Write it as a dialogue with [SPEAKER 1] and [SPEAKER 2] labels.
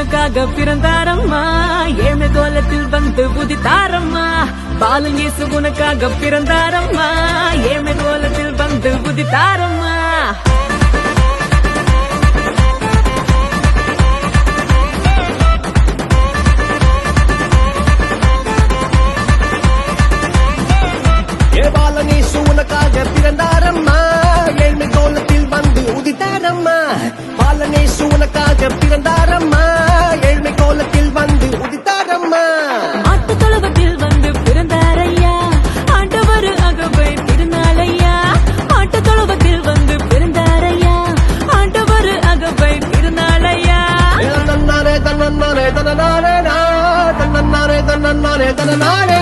[SPEAKER 1] உனக்காக பிறந்தாரம்மா ஏழ்மை கோலத்தில் வந்து உதித்தாரம்மா பாலன் இயேசு உனக்காக பிறந்தாரம்மா ஏழ்மை கோலத்தில் வந்து உதித்தாரம்மா
[SPEAKER 2] பாலனேசு உனக்காக பிறந்தாரம்மா ஏழ்மை கோலத்தில் வந்து உதித்தாரம்மா பாலனேசு உனக்காக பிறந்தாரம்மா ஏழ்மை கோலத்தில் வந்து உதித்தாரம்மா
[SPEAKER 1] ஆட்டு தொழுவத்தில் வந்து பிறந்தாரையா ஆண்டவர் அகவை திருநாளையா ஆட்டு தொழுவத்தில் வந்து பிறந்தாரையா ஆண்டவர் அகவை திருநாளையா
[SPEAKER 2] தன்னன்னாரே தன்னன்னாரே தன்னனாரே தன்னன்னாரே தன்னன்னாரே தன்னனாரே